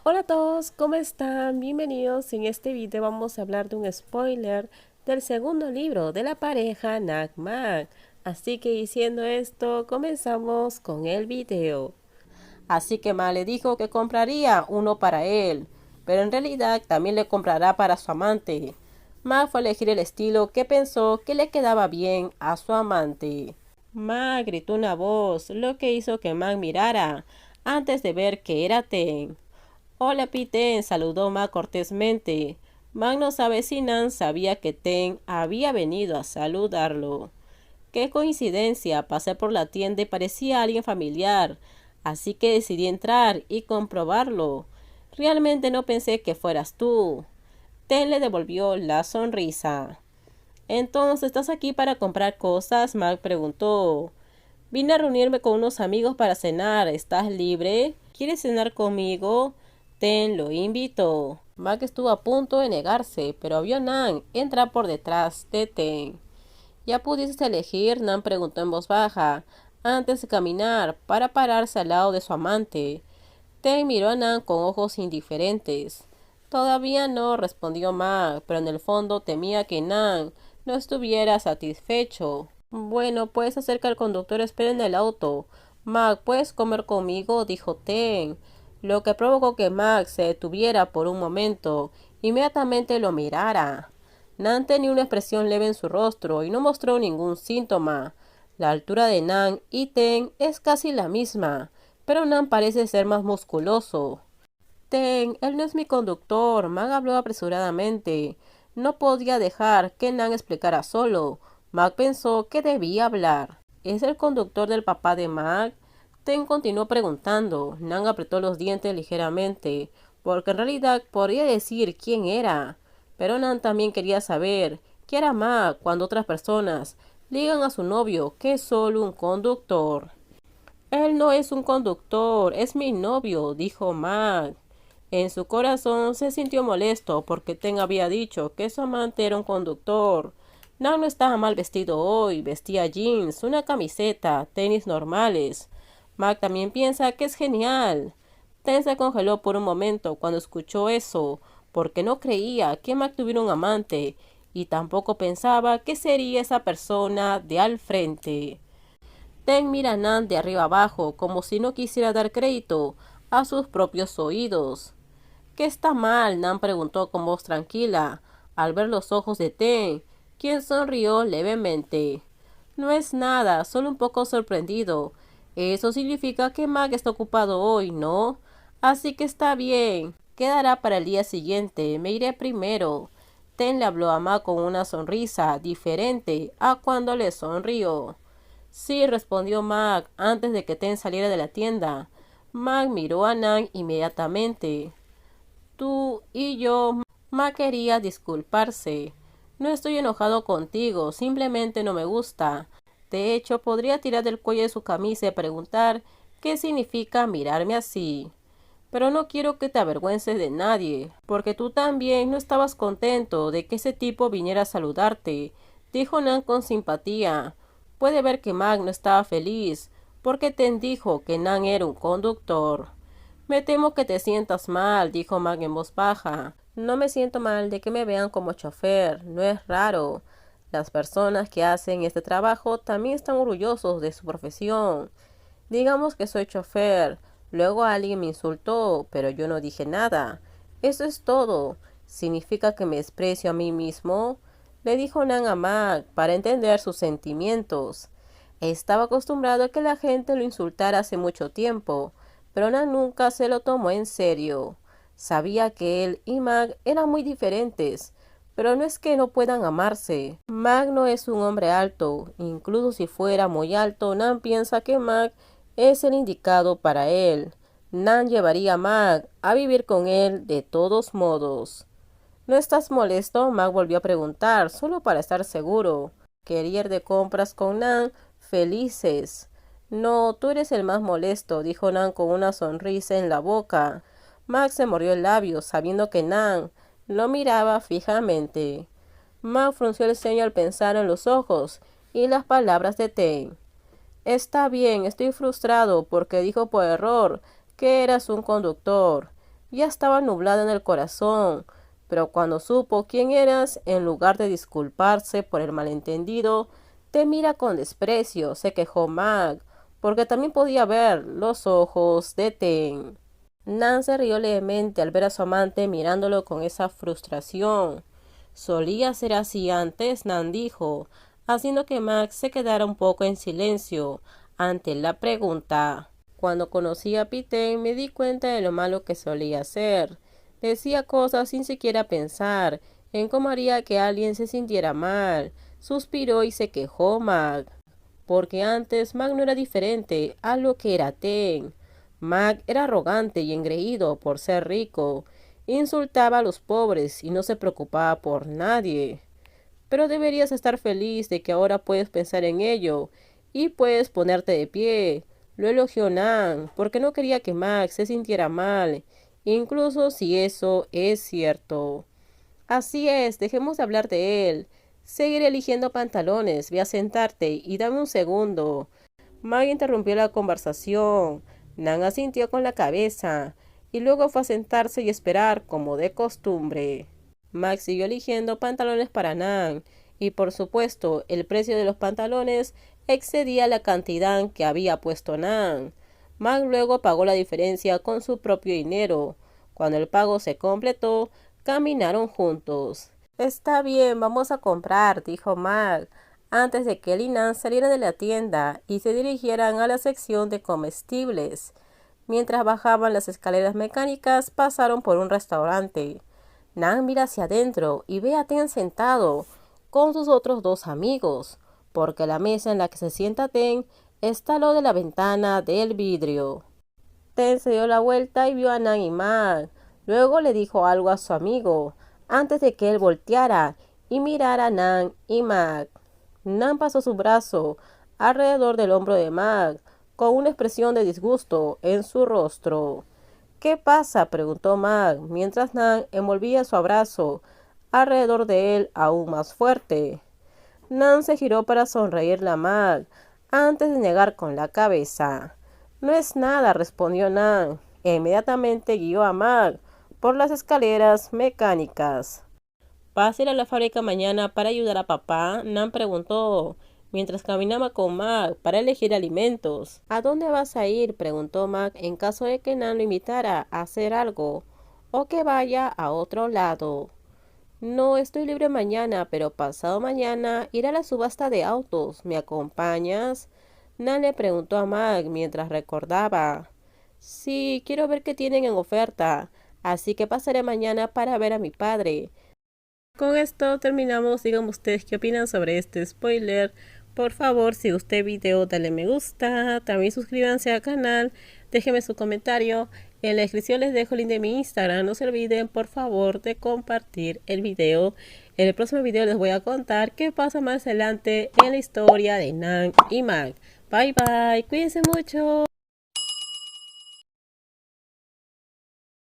Hola a todos, ¿cómo están? Bienvenidos. En este video vamos a hablar de un spoiler del segundo libro de la pareja Nagmak. Así que diciendo esto, comenzamos con el video. Así que Ma le dijo que compraría uno para él, pero en realidad también le comprará para su amante. Ma fue a elegir el estilo que pensó que le quedaba bien a su amante. Ma gritó una voz, lo que hizo que Ma mirara antes de ver que era Ten. Hola, Piten, saludó Ma cortésmente. Man no sabe si Nan sabía que Ten había venido a saludarlo. Qué coincidencia, pasé por la tienda y parecía alguien familiar, así que decidí entrar y comprobarlo. Realmente no pensé que fueras tú. Ten le devolvió la sonrisa. Entonces, ¿estás aquí para comprar cosas? Mac preguntó. Vine a reunirme con unos amigos para cenar. ¿Estás libre? ¿Quieres cenar conmigo? Ten lo invitó. Mac estuvo a punto de negarse, pero vio a Nan entrar por detrás de Ten. ¿Ya pudiste elegir? Nan preguntó en voz baja, antes de caminar para pararse al lado de su amante. Ten miró a Nan con ojos indiferentes. Todavía no, respondió Mac, pero en el fondo temía que Nan no estuviera satisfecho. Bueno, puedes hacer que el conductor espere en el auto. Mac, ¿puedes comer conmigo? Dijo Ten, lo que provocó que Mac se detuviera por un momento. Inmediatamente lo mirara. Nan tenía una expresión leve en su rostro y no mostró ningún síntoma. La altura de Nan y Ten es casi la misma, pero Nan parece ser más musculoso. Ten, él no es mi conductor. Mac habló apresuradamente. No podía dejar que Nan explicara solo. Mac pensó que debía hablar. ¿Es el conductor del papá de Mac? Ten continuó preguntando. Nan apretó los dientes ligeramente, porque en realidad podría decir quién era. Pero Nan también quería saber qué era Mac cuando otras personas digan a su novio que es solo un conductor. Él no es un conductor, es mi novio, dijo Mac. En su corazón se sintió molesto porque Ten había dicho que su amante era un conductor. No estaba mal vestido hoy, vestía jeans, una camiseta, tenis normales. Mac también piensa que es genial. Ten se congeló por un momento cuando escuchó eso, porque no creía que Mac tuviera un amante y tampoco pensaba que sería esa persona de al frente. Ten mira a Nan de arriba abajo como si no quisiera dar crédito a sus propios oídos. ¿Qué está mal? Nan preguntó con voz tranquila, al ver los ojos de Ten, quien sonrió levemente. No es nada, solo un poco sorprendido. Eso significa que Mac está ocupado hoy, ¿no? Así que está bien. Quedará para el día siguiente. Me iré primero. Ten le habló a Mac con una sonrisa diferente a cuando le sonrió. Sí, respondió Mac antes de que Ten saliera de la tienda. Mac miró a Nan inmediatamente. Tú y yo. Ma quería disculparse. No estoy enojado contigo, simplemente no me gusta. De hecho, podría tirar del cuello de su camisa y preguntar qué significa mirarme así. Pero no quiero que te avergüences de nadie, porque tú también no estabas contento de que ese tipo viniera a saludarte, dijo Nan con simpatía. Puede ver que Mag no estaba feliz, porque Ten dijo que Nan era un conductor. Me temo que te sientas mal, dijo Mag en voz baja. No me siento mal de que me vean como chofer, no es raro. Las personas que hacen este trabajo también están orgullosos de su profesión. Digamos que soy chofer. Luego alguien me insultó, pero yo no dije nada. Eso es todo. ¿Significa que me desprecio a mí mismo? Le dijo Nan a Mag para entender sus sentimientos. Estaba acostumbrado a que la gente lo insultara hace mucho tiempo, pero Nan nunca se lo tomó en serio. Sabía que él y Mag eran muy diferentes, pero no es que no puedan amarse. Mag no es un hombre alto. Incluso si fuera muy alto, Nan piensa que Mag es el indicado para él. Nan llevaría a Mag a vivir con él de todos modos. ¿No estás molesto? Mag volvió a preguntar, solo para estar seguro. Quería ir de compras con Nan, felices. No, tú eres el más molesto, dijo Nan con una sonrisa en la boca. Mag se mordió el labio, sabiendo que Nan lo miraba fijamente. Mag frunció el ceño al pensar en los ojos y las palabras de Ten. Está bien, estoy frustrado porque dijo por error que eras un conductor. Ya estaba nublado en el corazón, pero cuando supo quién eras, en lugar de disculparse por el malentendido, te mira con desprecio, se quejó Mag, porque también podía ver los ojos de Ten. Nan se rió levemente al ver a su amante mirándolo con esa frustración. Solía ser así antes, Nan dijo, haciendo que Max se quedara un poco en silencio ante la pregunta. Cuando conocí a Pete me di cuenta de lo malo que solía ser. Decía cosas sin siquiera pensar en cómo haría que alguien se sintiera mal. Suspiró y se quejó Mag. Porque antes Mag no era diferente a lo que era Ten. Mag era arrogante y engreído por ser rico. Insultaba a los pobres y no se preocupaba por nadie. Pero deberías estar feliz de que ahora puedes pensar en ello y puedes ponerte de pie. Lo elogió Nan, porque no quería que Max se sintiera mal, incluso si eso es cierto. Así es, dejemos de hablar de él. Seguiré eligiendo pantalones, ve a sentarte y dame un segundo. Mag interrumpió la conversación. Nan asintió con la cabeza y luego fue a sentarse y esperar como de costumbre. Max siguió eligiendo pantalones para Nan, y por supuesto el precio de los pantalones excedía la cantidad que había puesto Nan. Max luego pagó la diferencia con su propio dinero. Cuando el pago se completó, caminaron juntos. Está bien, vamos a comprar, dijo Max, antes de que él y Nan salieran de la tienda y se dirigieran a la sección de comestibles. Mientras bajaban las escaleras mecánicas, pasaron por un restaurante. Nan mira hacia adentro y ve a Ten sentado con sus otros dos amigos, porque la mesa en la que se sienta Ten está lo de la ventana del vidrio. Ten se dio la vuelta y vio a Nan y Mag. Luego le dijo algo a su amigo, antes de que él volteara y mirara a Nan y Mag. Nan pasó su brazo alrededor del hombro de Mag, con una expresión de disgusto en su rostro. ¿Qué pasa?, preguntó Mag, mientras Nan envolvía su abrazo alrededor de él aún más fuerte. Nan se giró para sonreírle a Mag, antes de negar con la cabeza. No es nada, respondió Nan, e inmediatamente guió a Mag por las escaleras mecánicas. ¿Vas a ir a la fábrica mañana para ayudar a papá?, Nan preguntó, mientras caminaba con Mag para elegir alimentos. ¿A dónde vas a ir?, preguntó Mag en caso de que Nan lo invitara a hacer algo, o que vaya a otro lado. No, estoy libre mañana, pero pasado mañana iré a la subasta de autos. ¿Me acompañas?, Nan le preguntó a Mag mientras recordaba. Sí, quiero ver qué tienen en oferta, así que pasaré mañana para ver a mi padre. Con esto terminamos. Díganme ustedes qué opinan sobre este spoiler. Por favor, si gustó el video, dale me gusta. También suscríbanse al canal. Déjenme su comentario. En la descripción les dejo el link de mi Instagram. No se olviden, por favor, de compartir el video. En el próximo video les voy a contar qué pasa más adelante en la historia de Nan y Mag. Bye bye. Cuídense mucho.